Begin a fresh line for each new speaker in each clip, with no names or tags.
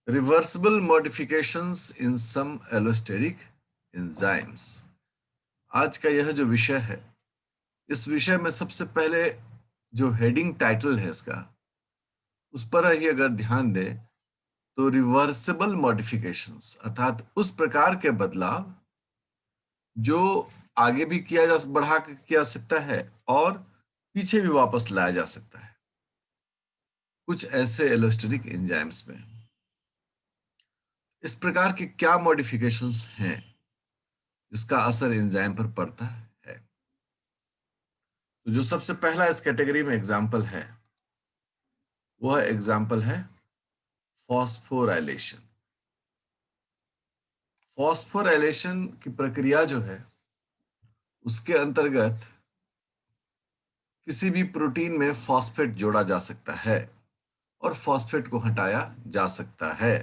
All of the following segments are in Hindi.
रिवर्सिबल मॉडिफिकेशंस इन सम एलोस्टेरिक एंजाइम्स। आज का यह जो विषय है, इस विषय में सबसे पहले जो हेडिंग टाइटल है इसका, उस पर ही अगर ध्यान दें तो रिवर्सिबल मॉडिफिकेशंस अर्थात उस प्रकार के बदलाव जो आगे भी बढ़ा के किया सकता है और पीछे भी वापस लाया जा सकता है कुछ ऐसे एलोस्टेरिक एंजाइम्स में। इस प्रकार के क्या मॉडिफिकेशंस हैं जिसका असर एंजाइम पर पड़ता है? तो जो सबसे पहला इस कैटेगरी में एग्जाम्पल है, वह एग्जाम्पल है फॉस्फोराइलेशन। फॉस्फोराइलेशन की प्रक्रिया जो है, उसके अंतर्गत किसी भी प्रोटीन में फॉस्फेट जोड़ा जा सकता है और फॉस्फेट को हटाया जा सकता है।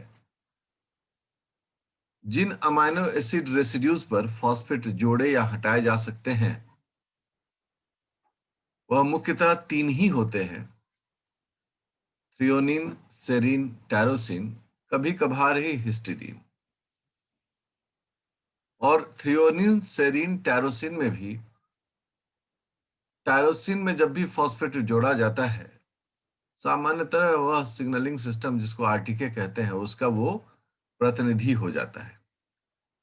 जिन अमाइनो एसिड रेसिड्यूज पर फॉस्फेट जोड़े या हटाए जा सकते हैं, वह मुख्यतः तीन ही होते हैं: थ्रियोनिन, सेरीन, टायरोसिन, कभी कभार ही हिस्टीडीन। और थ्रियोनिन, सेरीन, टायरोसिन में भी, टायरोसिन में जब भी फॉस्फेट जोड़ा जाता है, सामान्यतः वह सिग्नलिंग सिस्टम जिसको आरटीके कहते हैं, उसका वो प्रतिनिधि हो जाता है।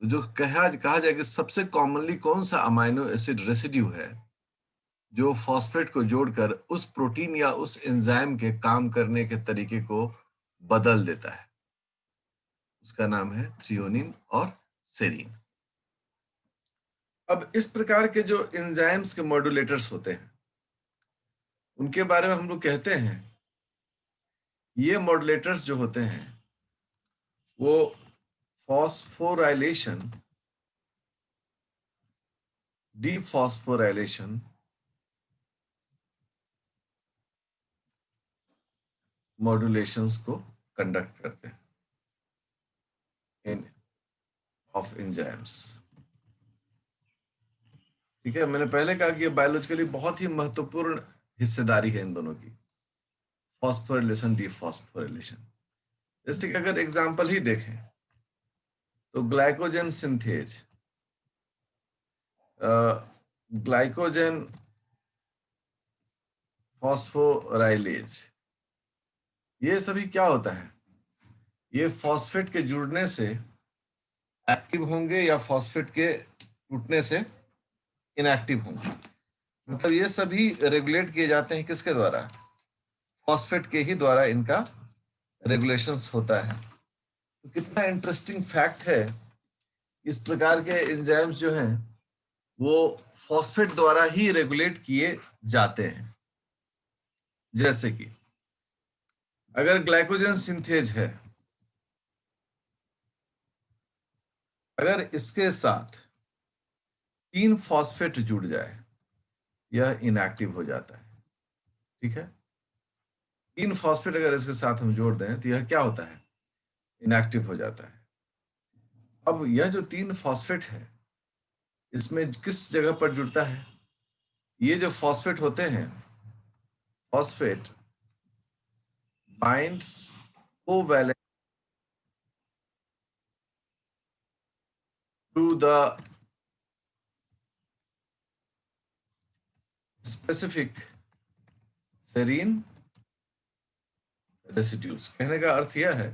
तो जो कहा जाए कि सबसे कॉमनली कौन सा अमाइनो एसिड रेसिड्यू है जो फॉस्फेट को जोड़कर उस प्रोटीन या उस एंजाइम के काम करने के तरीके को बदल देता है, उसका नाम है थ्रियोनिन और सेरीन। अब इस प्रकार के जो एंजाइम्स के मॉड्यूलेटर्स होते हैं, उनके बारे में हम लोग कहते हैं, ये मॉड्यूलेटर्स जो होते हैं वो फॉस्फोराइलेशन, डीफॉस्फोराइलेशन, मॉड्यूलेशंस को कंडक्ट करते हैं इन ऑफ एंजाइम्स। ठीक है, मैंने पहले कहा कि ये बायोलॉजिकली बहुत ही महत्वपूर्ण हिस्सेदारी है इन दोनों की, फॉस्फोरिलेशन, डीफॉस्फोरिलेशन। जैसे कि अगर एग्जांपल ही देखें तो ग्लाइकोजन सिंथेज, ग्लाइकोजन फॉस्फोराइलेज, ये सभी क्या होता है? ये फॉस्फेट के जुड़ने से एक्टिव होंगे या फॉस्फेट के टूटने से इनएक्टिव होंगे। मतलब ये सभी रेगुलेट किए जाते हैं किसके द्वारा? फॉस्फेट के ही द्वारा इनका रेगुलेशंस होता है। तो कितना इंटरेस्टिंग फैक्ट है, इस प्रकार के एंजाइम्स जो हैं वो फॉस्फेट द्वारा ही रेगुलेट किए जाते हैं। जैसे कि अगर ग्लाइकोजन सिंथेज है, अगर इसके साथ 3 फॉस्फेट जुड़ जाए, यह इनएक्टिव हो जाता है। ठीक है, 3 फॉस्फेट अगर इसके साथ हम जोड़ दें तो यह क्या होता है? इनएक्टिव हो जाता है। अब यह जो 3 फॉस्फेट है, इसमें किस जगह पर जुड़ता है? ये जो फॉस्फेट होते हैं, phosphate binds covalent to the specific serine residues. कहने का अर्थ यह है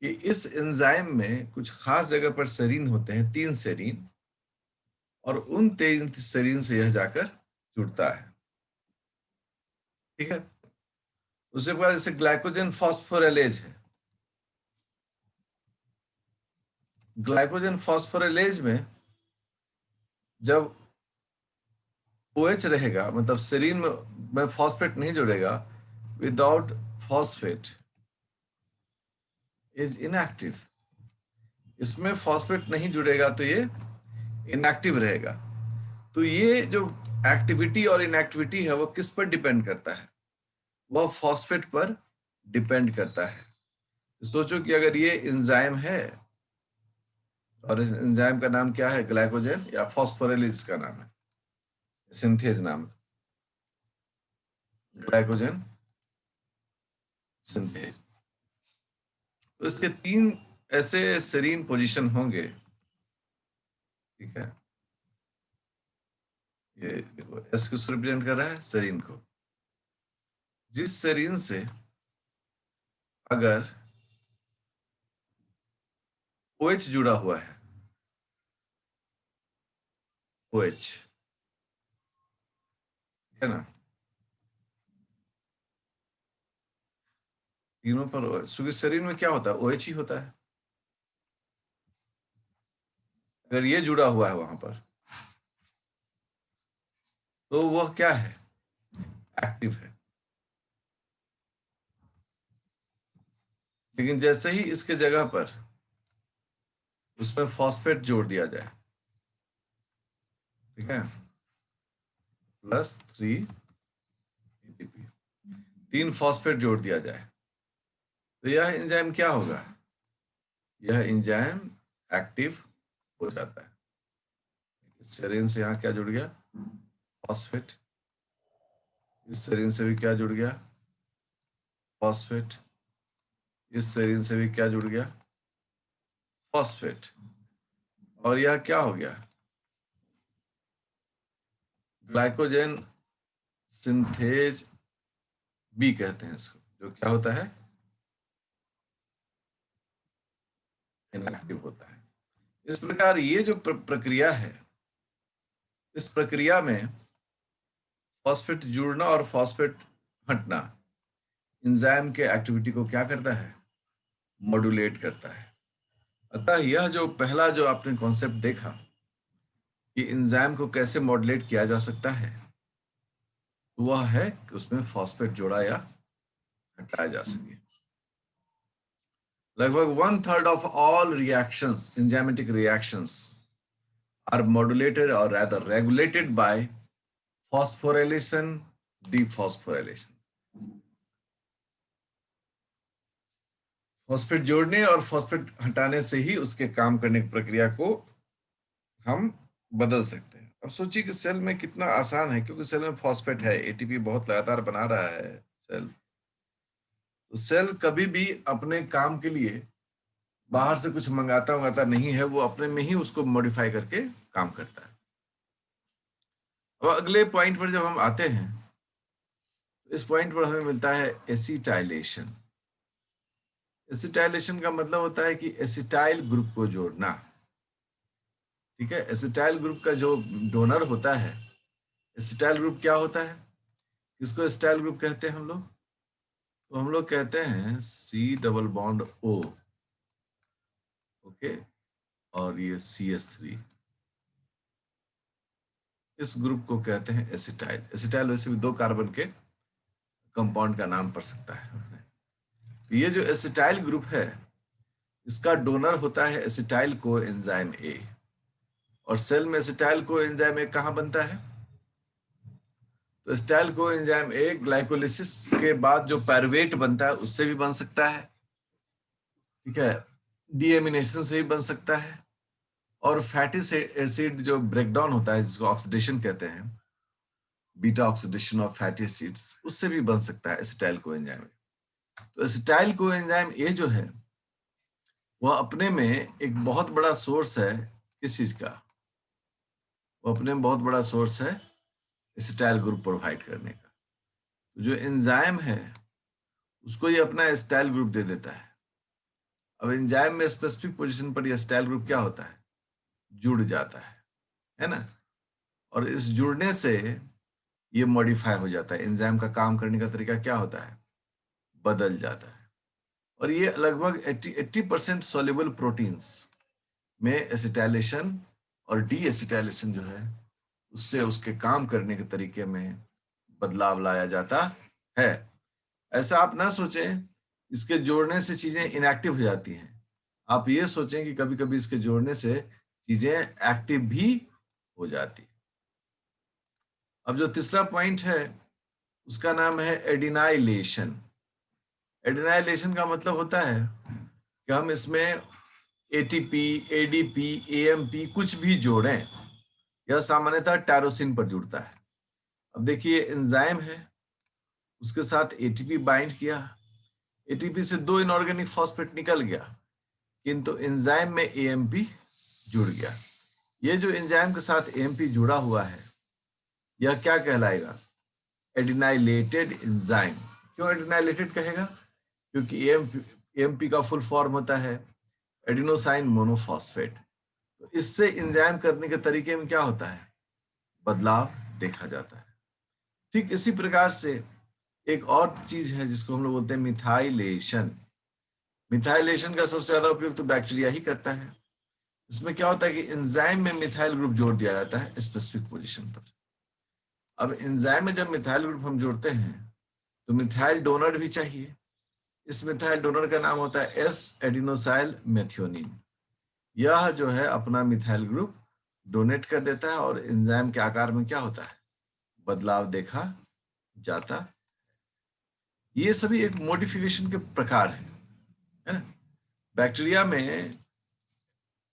कि इस एंजाइम में कुछ खास जगह पर सेरीन होते हैं, 3 सेरीन, और उन 3 सेरीन से यह जाकर जुड़ता है। ठीक है, उसके बाद जैसे ग्लाइकोजन फॉस्फोराइलेज है, ग्लाइकोजन फॉस्फोराइलेज में जब OH रहेगा, मतलब सेरीन में फॉस्फेट नहीं जुड़ेगा, विदाउट फॉस्फेट इज इनएक्टिव। इसमें फॉस्फेट नहीं जुड़ेगा तो ये इनएक्टिव रहेगा। तो ये जो एक्टिविटी और इनएक्टिविटी है वो किस पर डिपेंड करता है? वह फॉस्फेट पर डिपेंड करता है। सोचो कि अगर ये एंजाइम है और इस एंजाइम का नाम क्या है? ग्लाइकोजन या फॉस्फोराइलेज का नाम है, सिंथेज नाम, ग्लाइकोजन सिंथेज। तो इसके 3 ऐसे सेरीन पोजीशन होंगे, ठीक है। ये देखो एस किसको रिप्रेजेंट कर रहा है? सेरीन को। जिस सेरीन से अगर OH जुड़ा हुआ है, OH, है ना, तीनों पर OH, क्योंकि सेरीन में क्या होता है? OH ही होता है। अगर ये जुड़ा हुआ है वहां पर, तो वह क्या है? एक्टिव है। लेकिन जैसे ही इसके जगह पर उसमें फॉस्फेट जोड़ दिया जाए, ठीक है, +3 ATP, 3 फॉस्फेट जोड़ दिया जाए, तो यह एंजाइम क्या होगा? यह एंजाइम एक्टिव हो जाता है। सेरीन से यहाँ क्या जुड़ गया? फॉस्फेट। इस सेरीन से भी क्या जुड़ गया? फॉस्फेट। इस सेरीन से भी क्या जुड़ गया? फॉस्फेट। और यह क्या हो गया? ग्लाइकोजन सिंथेज बी कहते हैं इसको, जो क्या होता है? इनएक्टिव होता है। इस प्रकार ये जो प्रक्रिया है, इस प्रक्रिया में फॉस्फेट जुड़ना और फॉस्फेट हटना एंजाइम के एक्टिविटी को क्या करता है? मॉड्यूलेट करता है। अतः यह जो पहला जो आपने कॉन्सेप्ट देखा कि एंजाइम को कैसे मॉड्यूलेट किया जा सकता है, तो वह है कि उसमें फॉस्फेट जोड़ा या हटाया जा सके। लगभग 1/3 of all reactions, enzymatic reactions, are modulated or rather regulated by phosphorylation, dephosphorylation. Phosphate जोड़ने और फॉस्फेट हटाने से ही उसके काम करने की प्रक्रिया को हम बदल सकते हैं। अब सोचिए कि सेल में कितना आसान है, क्योंकि सेल में फॉस्फेट है, एटीपी बहुत लगातार बना रहा है सेल। तो सेल कभी भी अपने काम के लिए बाहर से कुछ मंगाता नहीं है, वो अपने में ही उसको मॉडिफाई करके काम करता है। अब अगले पॉइंट पर जब हम आते हैं, तो इस पॉइंट पर हमें मिलता है एसिटाइलेशन। एसिटाइलेशन का मतलब होता है कि एसिटाइल ग्रुप को जोड़ना, ठीक है। एसिटाइल ग्रुप का जो डोनर होता है, एसिटाइल ग्रुप क्या होता है? किसको एसिटाइल ग्रुप कहते हैं हम लोग? तो हम लोग कहते हैं C double bond O, okay, और ये CH3, इस ग्रुप को कहते हैं एसिटाइल। एसिटाइल वैसे भी 2 कार्बन के कंपाउंड का नाम पड़ सकता है। ये जो एसिटाइल ग्रुप है, इसका डोनर होता है एसिटाइल कोएंजाइम A, और सेल में एसिटाइल कोएंजाइम A कहाँ बनता है? तो एसिटाइल कोएंजाइम A ग्लाइकोलिसिस के बाद जो पायरुवेट बनता है उससे भी बन सकता है, ठीक है, डीएमिनेशन से भी बन सकता है, और फैटी एसिड जो ब्रेकडाउन होता है जिसको ऑक्सीडेशन कहते हैं, beta oxidation of fatty acids, उससे भी बन सकता है एसिटाइल कोएंजाइम A। तो एसिटाइल कोएंजाइम A जो है, वह अपने में एक बहुत बड़ा सोर्स है। किस चीज का? वो अपने में बहुत बड़ा सोर्स है एसिटाइल ग्रुप प्रोवाइड करने का। तो जो एंजाइम है उसको ये अपना एसिटाइल ग्रुप दे देता है। अब एंजाइम में स्पेसिफिक पोजीशन पर ये एसिटाइल ग्रुप क्या होता है? जुड़ जाता है ना। और इस जुड़ने से ये मॉडिफाई हो जाता है, एंजाइम का काम करने का तरीका क्या होता है? बदल जाता है। और ये लगभग 80% सॉल्युबल प्रोटीन्स में एसिटाइलेशन और डी एसिटाइलेशन जो है, उससे उसके काम करने के तरीके में बदलाव लाया जाता है। ऐसा आप ना सोचें इसके जोड़ने से चीजें इनएक्टिव हो जाती हैं। आप ये सोचें कि कभी कभी इसके जोड़ने से चीजें एक्टिव भी हो जाती। अब जो तीसरा पॉइंट है उसका नाम है एडिनाइलेशन। एडिनाइलेशन का मतलब होता है कि हम इसमें एटीपी, एडीपी, एएमपी कुछ भी जोड़ें, यह सामान्यतः टायरोसिन पर जुड़ता है। अब देखिए एंजाइम है, उसके साथ एटीपी बाइंड किया, एटीपी से 2 इनऑर्गेनिक फॉस्फेट निकल गया, किंतु एंजाइम में एएमपी जुड़ गया। ये जो एंजाइम के साथ एएमपी जुड़ा हुआ है, यह क्या कहलाएगा? एडिनाइलेटेड एंजाइम। क्यों एडिनाइलेटेड कहेगा? क्योंकि एएमपी का फुल फॉर्म होता है एडिनोसाइन मोनोफॉस्फेट। तो इससे एंजाइम करने के तरीके में क्या होता है? बदलाव देखा जाता है। ठीक इसी प्रकार से एक और चीज है जिसको हम लोग बोलते हैं मिथाइलेशन। मिथाइलेशन का सबसे ज्यादा उपयोग तो बैक्टीरिया ही करता है। इसमें क्या होता है कि एंजाइम में मिथाइल ग्रुप जोड़ दिया जाता है स्पेसिफिक पोजीशन पर। अब एंजाइम में जब मिथाइल ग्रुप हम जोड़ते हैं तो मिथाइल डोनर भी चाहिए। इस मिथाइल डोनर का नाम होता है एस एडिनोसाइल मेथियोनिन। यह जो है अपना मिथाइल ग्रुप डोनेट कर देता है और एंजाइम के आकार में क्या होता है? बदलाव देखा जाता। ये सभी एक मॉडिफिकेशन के प्रकार है ना? बैक्टीरिया में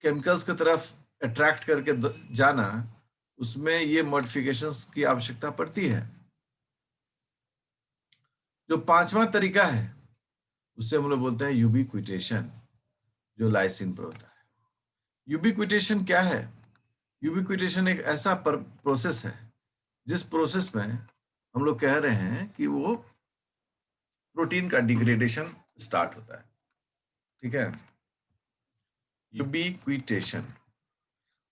केमिकल्स की तरफ अट्रैक्ट करके जाना, उसमें ये मॉडिफिकेशंस की आवश्यकता पड़ती है। जो पांचवा तरीका है उससे हम लोग बोलते हैं यूबिक्विटेशन, जो लाइसिन पर होता है। यूबिक्विटेशन क्या है? यूबिक्विटेशन एक ऐसा प्रोसेस है जिस प्रोसेस में हम लोग कह रहे हैं कि वो प्रोटीन का डिग्रेडेशन स्टार्ट होता है। ठीक है? यूबिक्विटेशन,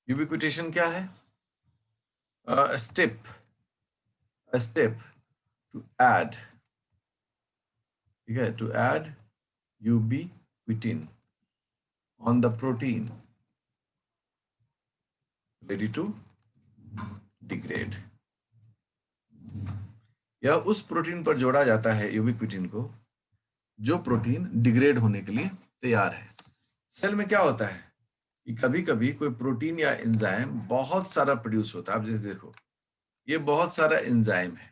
यूबिक्विटेशन क्या है? स्टेप टू ऐड, ठीक है, to add ubiquitin on the protein ready to degrade। यह उस प्रोटीन पर जोड़ा जाता है यूबिक्विटिन को जो प्रोटीन डिग्रेड होने के लिए तैयार है। सेल में क्या होता है कि कभी कभी कोई प्रोटीन या एंजाइम बहुत सारा प्रोड्यूस होता है। आप जैसे देखो, ये बहुत सारा एंजाइम है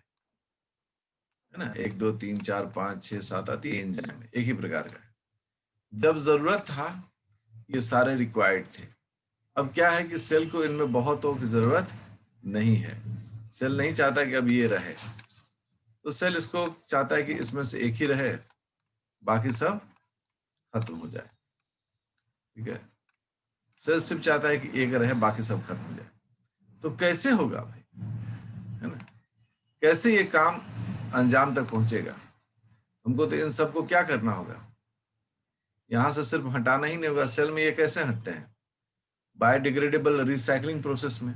ना, 1 2 3 4 5 6 7 आती है एंजाइम एक ही प्रकार का। जब जरूरत था ये सारे रिक्वायर्ड थे। अब क्या है कि सेल को इनमें बहुतों की जरूरत नहीं है। सेल नहीं चाहता कि अब ये रहे, तो सेल इसको चाहता है कि इसमें से एक ही रहे, बाकी सब खत्म हो जाए। ठीक है? सेल सिर्फ चाहता है कि एक रहे, बाकी सब खत्म हो जाए। तो कैसे होगा भाई, है ना? कैसे ये काम अंजाम तक पहुंचेगा? हमको तो इन सबको क्या करना होगा? यहां से सिर्फ हटाना ही नहीं होगा। सेल में ये कैसे हटते हैं? बायोडिग्रेडेबल रिसाइकलिंग प्रोसेस में।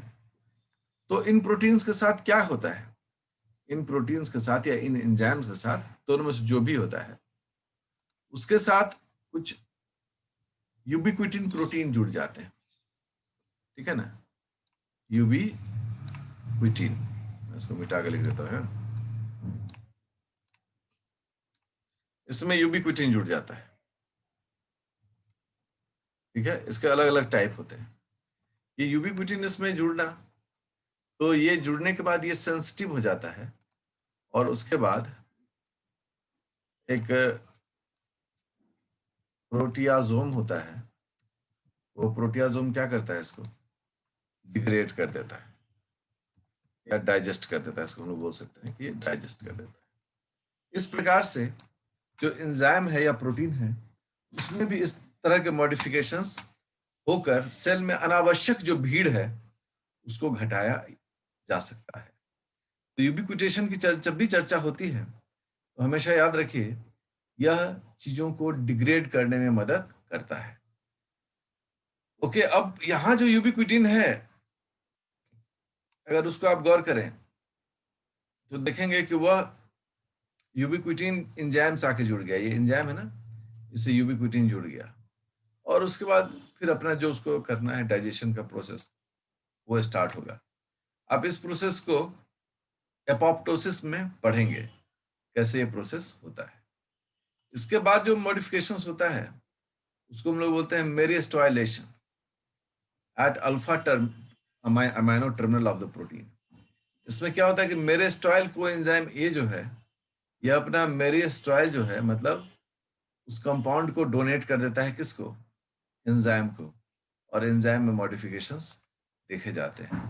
तो इन प्रोटीन्स के साथ क्या होता है? इन प्रोटीन्स के साथ या इन एंजाइम्स के साथ, दोनों में से जो भी होता है, उसके साथ कुछ यूबिक्विटिन प्रोटीन जुड़ जाते हैं। ठीक है ना? यूबिक्विटिन, इसको मिटा के लिख देता हूं। इसमें यूबिक्विटिन जुड़ जाता है। ठीक है? इसके अलग अलग टाइप होते हैं। ये यूबिक्विटिन इसमें जुड़ना, तो ये जुड़ने के बाद ये सेंसिटिव हो जाता है और उसके बाद एक प्रोटियाजोम होता है। वो प्रोटियाजोम क्या करता है? इसको डिग्रेड कर देता है या डाइजेस्ट कर देता है। इसको हम लोग बोल सकते हैं कि ये डाइजेस्ट कर देता है। इस प्रकार से जो एंजाइम है या प्रोटीन है, उसमें भी इस तरह के मॉडिफिकेशंस होकर सेल में अनावश्यक जो भीड़ है उसको घटाया जा सकता है। तो यूबिक्विटेशन की जब भी चर्चा होती है तो हमेशा याद रखिए यह चीजों को डिग्रेड करने में मदद करता है। ओके, अब यहां जो यूबिक्विटिन है, अगर उसको आप गौर करें तो देखेंगे कि वह यूबिक्विटिन एंजाइम से आके जुड़ गया। ये एंजाइम है ना, इससे यूबिक्विटिन जुड़ गया और उसके बाद फिर अपना जो उसको करना है डाइजेशन का प्रोसेस, वो स्टार्ट होगा। आप इस प्रोसेस को एपोप्टोसिस में पढ़ेंगे कैसे ये प्रोसेस होता है। इसके बाद जो मॉडिफिकेशंस होता है उसको हम लोग बोलते हैं myristoylation at alpha term amino terminal of the protein. इसमें क्या होता है कि मेरिस्टोइल कोएंजाइम ए जो है, यह अपना मेरिस्टोइल जो है मतलब उस कंपाउंड को डोनेट कर देता है किसको? एंजाइम को। और एंजाइम में मॉडिफिकेशंस देखे जाते हैं।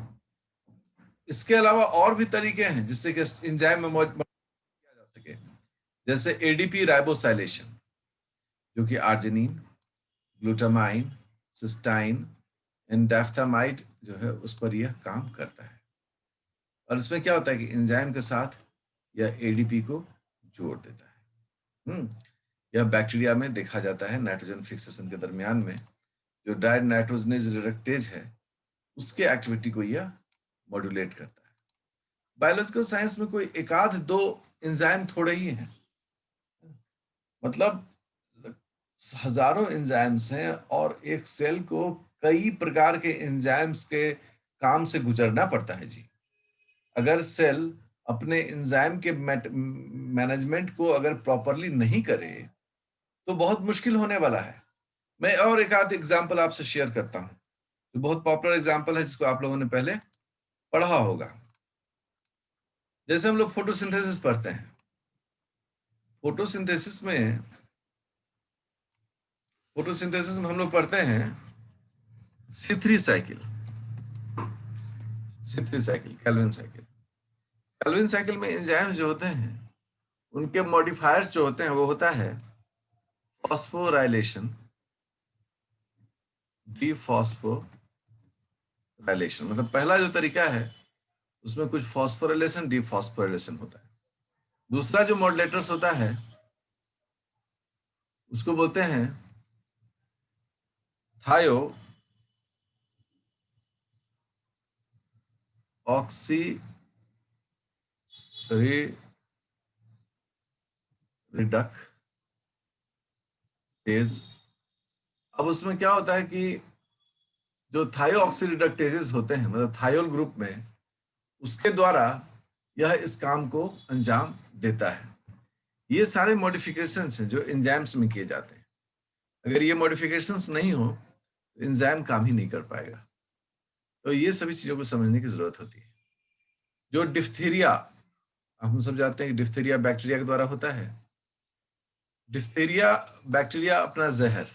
इसके अलावा और भी तरीके हैं जिससे कि एंजाइम में किया जा सके। जैसे एडीपी राइबोसाइलेशन, जो कि आर्जिनिन, ग्लूटामाइन, सिस्टाइन एंड डाइफथामाइड जो है उस पर यह काम करता है। और इसमें क्या होता है कि एंजाइम के साथ यह एडीपी को जोड़ देता है। यह बैक्टीरिया में देखा जाता है नाइट्रोजन फिक्सेशन के दरमियान में जो डाई नाइट्रोजनेज रिडक्टेज है उसके एक्टिविटी को यह मॉड्यूलेट करता है। बायोलॉजिकल साइंस में कोई एक आध दो एंजाइम थोड़े ही हैं, मतलब हजारों एंजाइम्स हैं और एक सेल को कई प्रकार के एंजाइम्स के काम से गुजरना पड़ता है जी। अगर सेल अपने एंजाइम के मैनेजमेंट को अगर प्रॉपरली नहीं करे तो बहुत मुश्किल होने वाला है। मैं और एक आध एग्जांपल आपसे शेयर करता हूं, जो बहुत पॉपुलर एग्जांपल है जिसको आप लोगों ने पहले पढ़ा होगा। जैसे हम लोग फोटोसिंथेसिस पढ़ते हैं, फोटोसिंथेसिस में हम लोग पढ़ते हैं C3 cycle, Calvin cycle. Calvin cycle में एंजाइम्स जो होते हैं उनके मॉडिफायर्स जो होते हैं वो होता है फॉस्फोराइलेशन, डीफॉस्फोराइलेशन। मतलब पहला जो तरीका है उसमें कुछ फॉस्फोराइलेशन डीफॉस्फोराइलेशन होता है। दूसरा जो मॉडुलेटर्स होता है उसको बोलते हैं थायो ऑक्सी रिडक्टेज। अब उसमें क्या होता है कि जो थायो ऑक्सी रिडक्टेजेस होते हैं मतलब थायोल ग्रुप में, उसके द्वारा यह इस काम को अंजाम देता है। ये सारे मॉडिफिकेशंस हैं जो एंजाइम्स में किए जाते हैं। अगर ये मॉडिफिकेशंस नहीं हो तो एंजाइम काम ही नहीं कर पाएगा। तो ये सभी चीजों को समझने की जरूरत होती है। जो डिफ्थीरिया, हम सब जानते हैं कि डिफ्थीरिया बैक्टीरिया के द्वारा होता है। डिफ्थीरिया बैक्टीरिया अपना जहर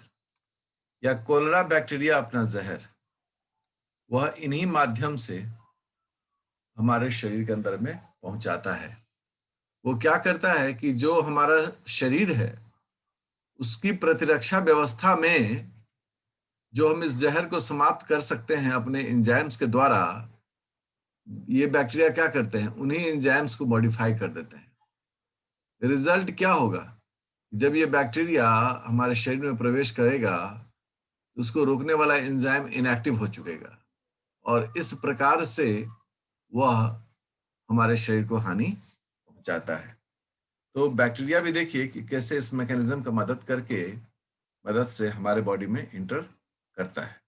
या कोलेरा बैक्टीरिया अपना जहर वह इन्हीं माध्यम से हमारे शरीर के अंदर में पहुंचाता है। वो क्या करता है कि जो हमारा शरीर है उसकी प्रतिरक्षा व्यवस्था में जो हम इस जहर को समाप्त कर सकते हैं अपने एंजाइम्स के द्वारा, ये बैक्टीरिया क्या करते हैं, उन्हीं एंजाइम्स को मॉडिफाई कर देते हैं। रिजल्ट क्या होगा, जब ये बैक्टीरिया हमारे शरीर में प्रवेश करेगा तो उसको रोकने वाला एंजाइम इनएक्टिव हो चुकेगा और इस प्रकार से वह हमारे शरीर को हानि पहुंचाता है। तो बैक्टीरिया भी देखिए कि कैसे इस मैकेनिज्म का मदद से हमारे बॉडी में इंटर करता है।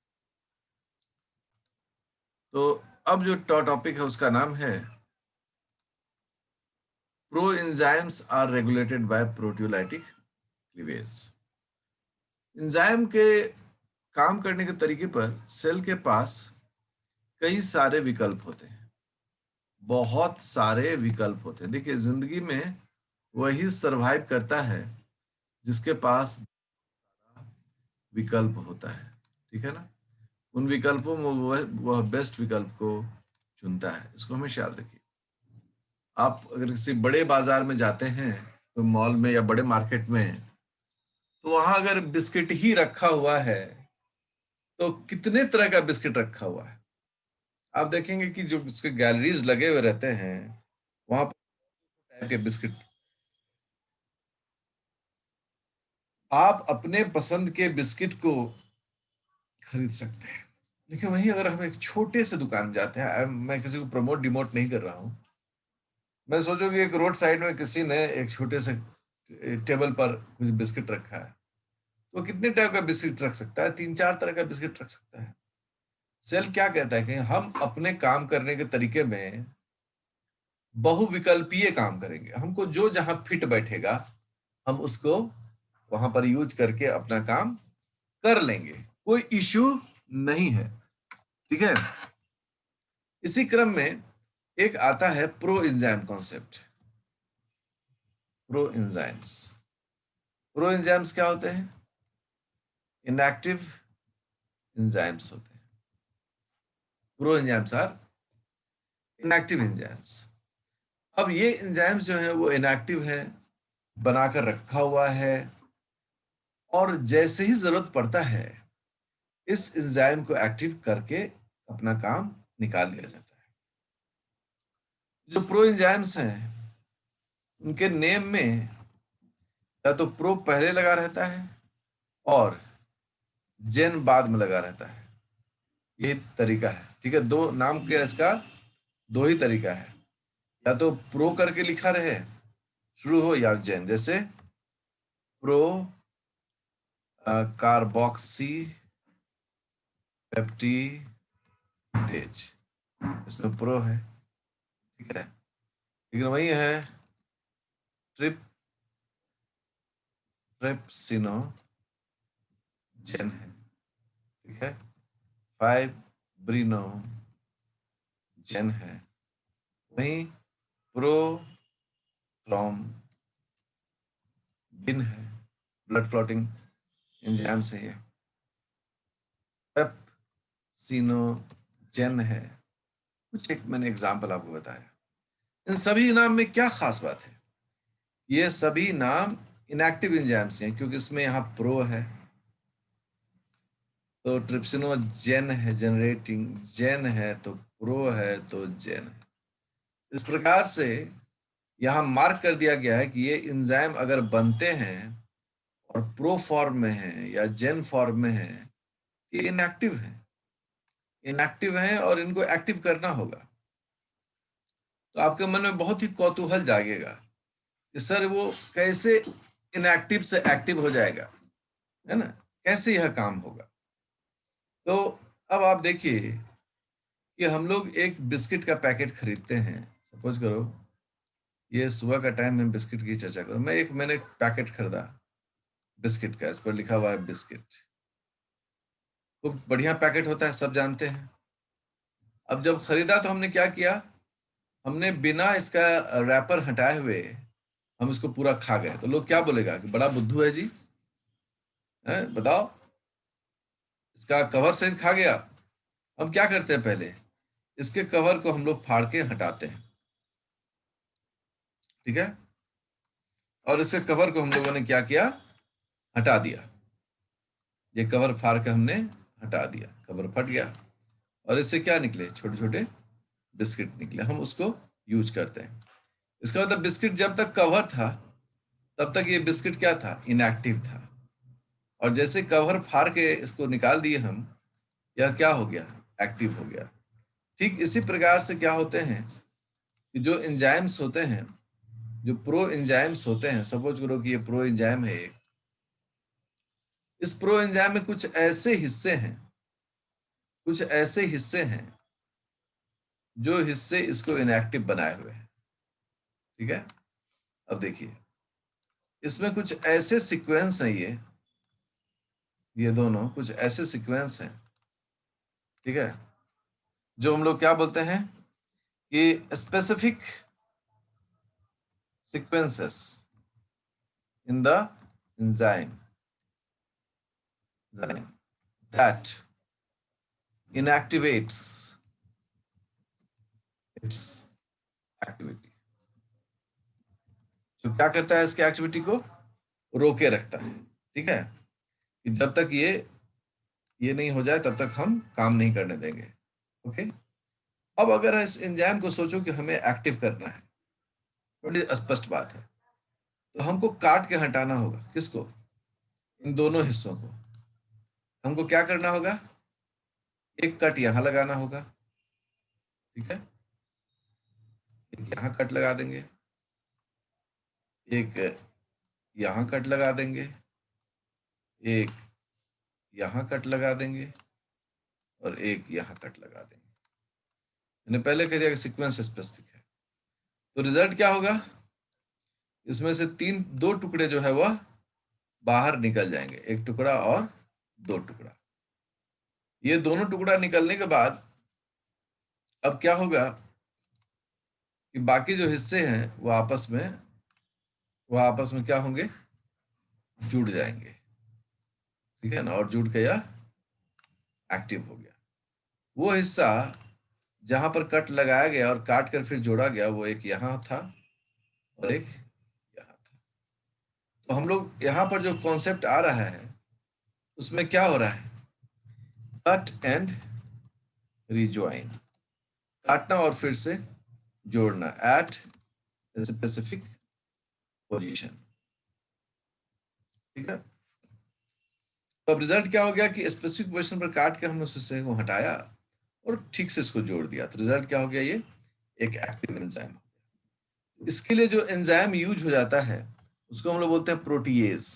तो अब जो टॉपिक है उसका नाम है proenzymes are regulated by proteolytic cleavage. Enzyme के काम करने के तरीके पर सेल के पास कई सारे विकल्प होते हैं, बहुत सारे विकल्प होते हैं। देखिए जिंदगी में वही सरवाइव करता है जिसके पास विकल्प होता है, ठीक है ना। उन विकल्पों में वह बेस्ट विकल्प को चुनता है, इसको हमेशा याद रखिए। आप अगर किसी बड़े बाजार में जाते हैं, कोई मॉल में या बड़े मार्केट में, तो वहां अगर बिस्किट ही रखा हुआ है तो कितने तरह का बिस्किट रखा हुआ है। आप देखेंगे कि जो उसके गैलरीज लगे हुए रहते हैं वहां पर टाइप के बिस्किट, आप अपने पसंद के बिस्किट को खरीद सकते हैं। लेकिन वहीं अगर हम एक छोटे से दुकान में जाते हैं, मैं किसी को प्रमोट डिमोट नहीं कर रहा हूं, मैं सोचो कि एक रोड साइड में किसी ने एक छोटे से टेबल पर कुछ बिस्किट रखा है, तो कितने टाइप का बिस्किट रख सकता है, तीन चार तरह का बिस्किट रख सकता है। सेल क्या कहता है कि हम अपने काम करने के तरीके में बहुविकल्पीय काम करेंगे, हमको जो जहां फिट बैठेगा हम उसको वहां पर यूज करके अपना काम कर लेंगे, कोई इश्यू नहीं है, ठीक है। इसी क्रम में एक आता है proenzyme concept. Proenzymes, proenzymes क्या होते हैं, इनएक्टिव एंजाइम्स होते हैं। Proenzymes are inactive enzymes. अब ये एंजाइम्स जो है वो इनएक्टिव है बनाकर रखा हुआ है, और जैसे ही जरूरत पड़ता है इस एंजाइम को एक्टिव करके अपना काम निकाल लिया जाता है। जो प्रो एंजाइम्स हैं उनके नेम में या तो प्रो पहले लगा रहता है और जेन बाद में लगा रहता है। ये तरीका है, ठीक है। दो नाम के इसका दो ही तरीका है, या तो प्रो करके लिखा रहे शुरू हो, या जेन, जैसे प्रो कार्बोक्सी पेप्टिडेज, इसमें प्रो है, ठीक है। लेकिन वही है ट्रिप्सिनोजेन है, ठीक है। फाइब्रिनोजेन है, वही प्रोथ्रोम्बिन है, ब्लड क्लॉटिंग एंजाइम से है। पेप्सिनोजेन है, कुछ एक मैंने एग्जाम्पल आपको बताया। इन सभी नाम में क्या खास बात है, ये सभी नाम इनएक्टिव एंजाइम्स हैं, क्योंकि इसमें यहाँ प्रो है तो ट्रिप्सिनोजेन है, जनरेटिंग जेन है तो प्रो है तो जेन है। इस प्रकार से यहाँ मार्क कर दिया गया है कि ये एंजाइम अगर बनते हैं और प्रो फॉर्म में है या जेन फॉर्म में है, ये इनएक्टिव हैं और इनको एक्टिव करना होगा। तो आपके मन में बहुत ही कौतूहल जागेगा कि सर वो कैसे इनएक्टिव से एक्टिव हो जाएगा, है ना, कैसे यह काम होगा। तो अब आप देखिए कि हम लोग एक बिस्किट का पैकेट खरीदते हैं। सपोज करो ये सुबह का टाइम में बिस्किट की चर्चा करो, मैंने एक पैकेट खरीदा बिस्किट का, इस पर लिखा हुआ है बिस्किट, तो बढ़िया पैकेट होता है, सब जानते हैं। अब जब खरीदा तो हमने क्या किया, हमने बिना इसका रैपर हटाए हुए हम इसको पूरा खा गए, तो लोग क्या बोलेगा कि बड़ा बुद्धू है जी, है बताओ, इसका कवर सहित खा गया। हम क्या करते हैं, पहले इसके कवर को हम लोग फाड़ के हटाते हैं, ठीक है, और इसके कवर को हम लोगों ने क्या किया, हटा दिया। ये कवर फाड़ के हमने हटा दिया, कवर फट गया और इससे क्या निकले, छोटे छोटे बिस्किट निकले, हम उसको यूज करते हैं। इसका मतलब बिस्किट जब तक कवर था तब तक ये बिस्किट क्या था, इनएक्टिव था, और जैसे कवर फाड़ के इसको निकाल दिए हम, यह क्या हो गया, एक्टिव हो गया। ठीक इसी प्रकार से क्या होते हैं कि जो एंजाइम्स होते हैं, जो प्रो एंजाइम्स होते हैं, सपोज करो कि ये प्रो एंजाइम है एक, इस प्रो एंजाइम में कुछ ऐसे हिस्से हैं जो हिस्से इसको इनएक्टिव बनाए हुए हैं, ठीक है। अब देखिए इसमें कुछ ऐसे सीक्वेंस हैं, ये दोनों कुछ ऐसे सीक्वेंस हैं, ठीक है, जो हम लोग क्या बोलते हैं कि specific sequences in the enzyme that inactivates its activity, जो क्या करता है, इसकी एक्टिविटी को रोके रखता है, ठीक है, कि जब तक ये नहीं हो जाए तब तक हम काम नहीं करने देंगे। ओके, अब अगर इस एंजाइम को सोचो कि हमें एक्टिव करना है, बड़ी स्पष्ट बात है, तो हमको काट के हटाना होगा, किसको, इन दोनों हिस्सों को। हमको क्या करना होगा, एक कट यहां लगाना होगा, ठीक है, एक यहां कट लगा देंगे, एक यहां कट लगा देंगे, एक यहां कट लगा देंगे, और एक यहां कट लगा देंगे। मैंने पहले कह दिया कि सीक्वेंस स्पेसिफिक है, तो रिजल्ट क्या होगा, इसमें से दो टुकड़े जो है वह बाहर निकल जाएंगे, एक टुकड़ा और दो टुकड़ा। ये दोनों टुकड़ा निकलने के बाद अब क्या होगा कि बाकी जो हिस्से हैं वो आपस में क्या होंगे, जुड़ जाएंगे, ठीक है ना, और जुड़ के यह एक्टिव हो गया। वो हिस्सा जहां पर कट लगाया गया और काट कर फिर जोड़ा गया, वो एक यहाँ था और एक यहाँ था। तो हम लोग यहाँ पर जो कॉन्सेप्ट आ रहा है उसमें क्या हो रहा है, कट एंड रिजॉइन, काटना और फिर से जोड़ना एट स्पेसिफिक पोजीशन। ठीक है, तो अब रिजल्ट क्या हो गया कि स्पेसिफिक पोजीशन पर काट के हमने उस हिस्से को हटाया और ठीक से इसको जोड़ दिया, तो रिजल्ट क्या हो गया, ये एक एक्टिव एंजाइम। इसके लिए जो एंजाइम यूज हो जाता है उसको हम लोग बोलते हैं protease.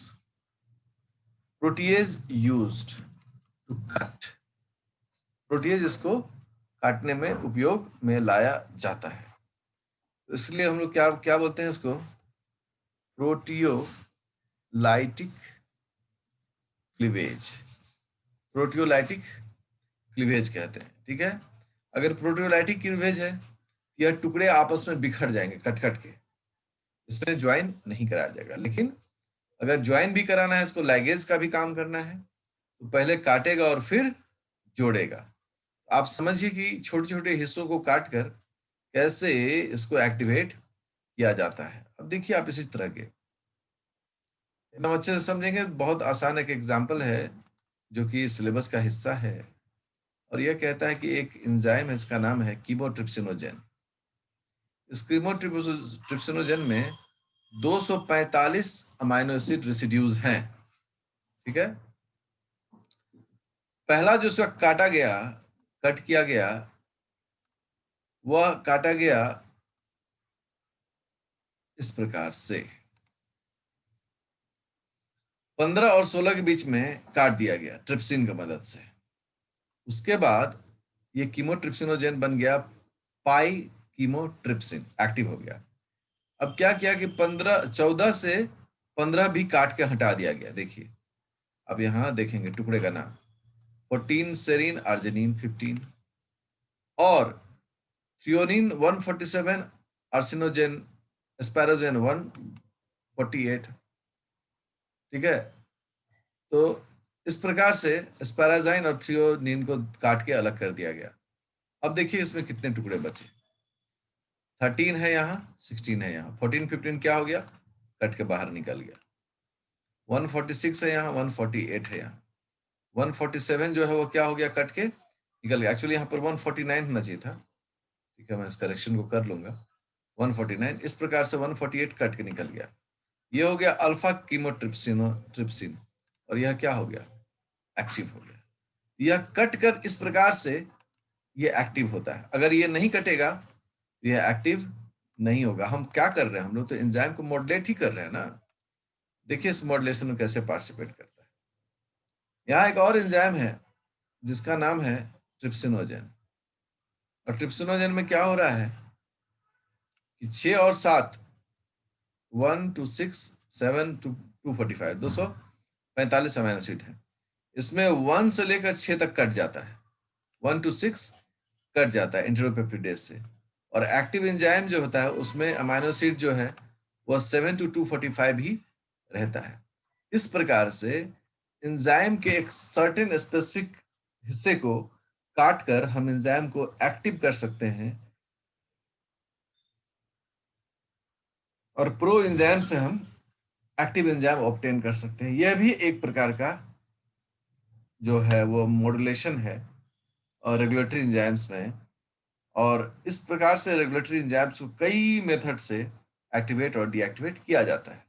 Protease used to cut, protease इसको काटने में उपयोग में लाया जाता है, तो इसलिए हम लोग क्या क्या बोलते हैं इसको, प्रोटियोलाइटिक क्लीवेज, प्रोटियोलाइटिक क्लीवेज कहते हैं। ठीक है, अगर प्रोटियोलाइटिक क्लीवेज है तो यह टुकड़े आपस में बिखर जाएंगे कट कट के, इसमें ज्वाइन नहीं कराया जाएगा। लेकिन अगर ज्वाइन भी कराना है, इसको लाइगेज का भी काम करना है, तो पहले काटेगा और फिर जोड़ेगा। आप समझिए कि छोटे छोटे हिस्सों को काट कर कैसे इसको एक्टिवेट किया जाता है। अब देखिए आप इसी तरह के एकदम अच्छे से समझेंगे, बहुत आसान एक एग्जाम्पल है जो कि सिलेबस का हिस्सा है, और यह कहता है कि एक एंजाइम है, इसका नाम है कीमोट्रिप्सिनोजेन। इस कीमोट्रिप्सिनोजेन में 245 अमाइनो एसिड रेसिड्यूज हैं। ठीक है, पहला जो उसका काटा गया, कट किया गया, वह काटा गया इस प्रकार से 15 और 16 के बीच में काट दिया गया ट्रिप्सिन की मदद से। उसके बाद ये कीमोट्रिप्सिनोजेन बन गया पाई कीमोट्रिप्सिन, एक्टिव हो गया। अब क्या किया कि 14 से 15 भी काट के हटा दिया गया। देखिए अब यहां देखेंगे टुकड़े का नाम 14 सेरीन आर्जिनिन 15 और थ्रियोनिन 147 आर्सिनोजेन एस्पैराजेन 148। ठीक है, तो इस प्रकार से एस्पैराजाइन और थ्रियोनिन को काट के अलग कर दिया गया। अब देखिए इसमें कितने टुकड़े बचे, 13 है यहाँ, 16 है यहाँ, 14 15 क्या हो गया, कट के बाहर निकल गया। 146 है यहाँ, 148 है यहाँ, 147 जो है वो क्या हो गया, कट के निकल गया। एक्चुअली यहाँ पर 149 होना चाहिए था। ठीक है, मैं इस करेक्शन को कर लूंगा। 149 इस प्रकार से 148 कट के निकल गया। ये हो गया अल्फा कीमोट्रिप्सिन, और यह क्या हो गया, एक्टिव हो गया। यह कट कर इस प्रकार से ये एक्टिव होता है। अगर ये नहीं कटेगा तो यह एक्टिव नहीं होगा। हम क्या कर रहे हैं, हम लोग तो एंजाइम को मॉड्यूलेट ही कर रहे हैं ना। देखिए इस मॉड्यूलेशन में कैसे पार्टिसिपेट करता है। यहाँ एक और एंजाइम है जिसका नाम है ट्रिप्सिनोजेन, और ट्रिप्सिनोजेन में क्या हो रहा है कि 6 और 7, 1 to 6, 7 to 245, 245 अमीनो एसिड है। इसमें 1 से लेकर 6 तक कट जाता है, 1 to 6 कट जाता है एंटेरोपेप्टिडेज से। और एक्टिव एंजाइम जो होता है उसमें अमीनो एसिड जो है वह 7 to 245 ही रहता है। इस प्रकार से एंजाइम के एक सर्टेन स्पेसिफिक हिस्से को काट कर हम एंजाइम को एक्टिव कर सकते हैं, और प्रो एंजाइम से हम एक्टिव एंजाइम ऑब्टेन कर सकते हैं। यह भी एक प्रकार का जो है वो मॉड्यूलेशन है और रेगुलेटरी एंजाइम्स में, और इस प्रकार से रेगुलेटरी एंजाइम्स को कई मेथड से एक्टिवेट और डीएक्टिवेट किया जाता है।